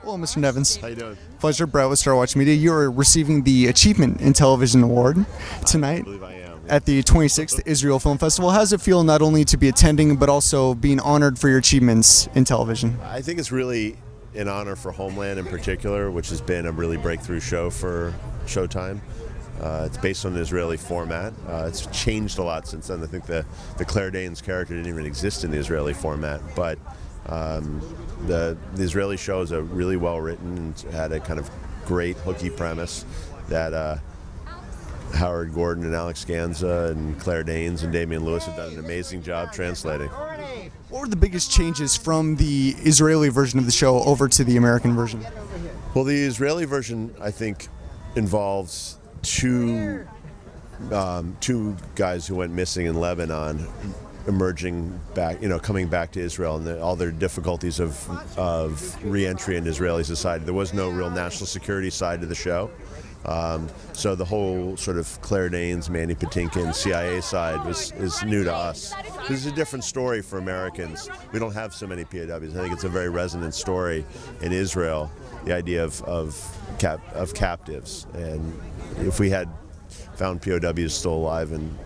Hello, Mr. Nevins. How you doing? Pleasure, Brett with Star Watch Media. You are receiving the Achievement in Television Award tonight I believe I am. at the 26th Israel Film Festival. How does it feel not only to be attending, but also being honored for your achievements in television? I think it's really an honor for Homeland in particular, which has been a really breakthrough show for Showtime. It's based on an Israeli format. It's changed a lot since then. I think the Claire Danes character didn't even exist in the Israeli format, but the Israeli show is a really well written and had a kind of great hooky premise that Howard Gordon and Alex Ganza and Claire Danes and Damian Lewis have done an amazing job translating. What were the biggest changes from the Israeli version of the show over to the American version? Well, the Israeli version, I think, involves two guys who went missing in Lebanon emerging back, coming back to Israel and all their difficulties of re-entry into Israeli society. There was no real national security side to the show. So the whole sort of Claire Danes, Mandy Patinkin, CIA side is new to us. This is a different story for Americans. We don't have so many POWs. I think it's a very resonant story in Israel, the idea of captives. And if we had found POWs still alive in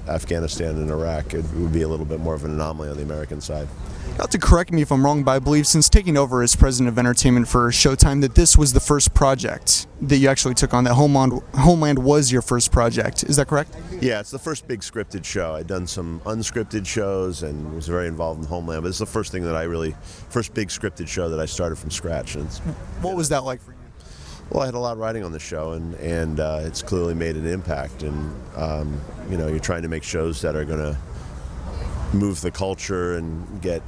Afghanistan and Iraq, it would be a little bit more of an anomaly on the American side. You have to correct me if I'm wrong, but I believe since taking over as president of entertainment for Showtime that this was the first project that you actually took on, that Homeland was your first project. Is that correct? Yeah, it's the first big scripted show. I'd done some unscripted shows and was very involved in Homeland, but it's the first thing that first big scripted show that I started from scratch. And what was that like for you? Well, I had a lot riding on the show, and it's clearly made an impact. And you're trying to make shows that are going to move the culture and get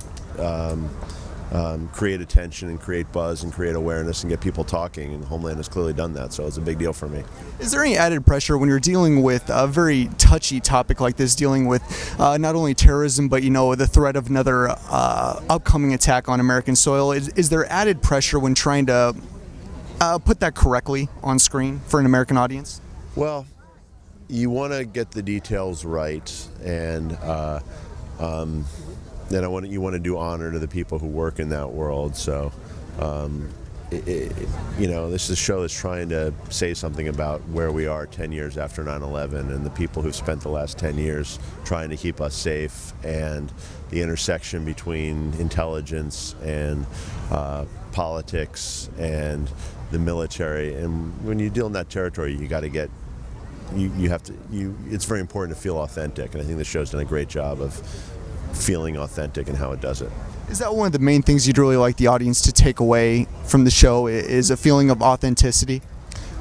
create attention and create buzz and create awareness and get people talking. And Homeland has clearly done that, so it's a big deal for me. Is there any added pressure when you're dealing with a very touchy topic like this, dealing with not only terrorism but the threat of another upcoming attack on American soil? Is there added pressure when trying to put that correctly on screen for an American audience? Well, you want to get the details right, and then you want to do honor to the people who work in that world. So, this is a show that's trying to say something about where we are 10 years after 9/11 and the people who've spent the last 10 years trying to keep us safe, and the intersection between intelligence and politics and the military. And when you deal in that territory, you got to get it's very important to feel authentic, and I think the show's done a great job of feeling authentic in how it does it. Is that one of the main things you'd really like the audience to take away from the show, is a feeling of authenticity?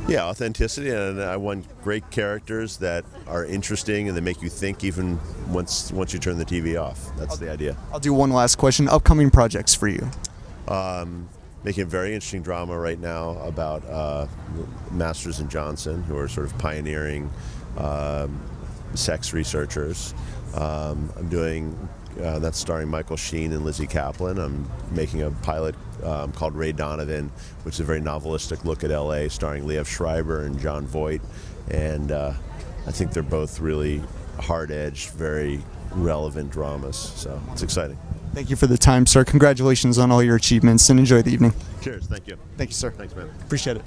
Yeah, authenticity, and I want great characters that are interesting and that make you think even once you turn the TV off. That's the idea. I'll do one last question. Upcoming projects for you? Making a very interesting drama right now about Masters and Johnson, who are sort of pioneering sex researchers. I'm doing that's starring Michael Sheen and Lizzie Kaplan. I'm making a pilot called Ray Donovan, which is a very novelistic look at LA, starring Liev Schreiber and John Voight. And I think they're both really hard-edged, very relevant dramas. So it's exciting. Thank you for the time, sir. Congratulations on all your achievements, and enjoy the evening. Cheers. Thank you. Thank you, sir. Thanks, man. Appreciate it.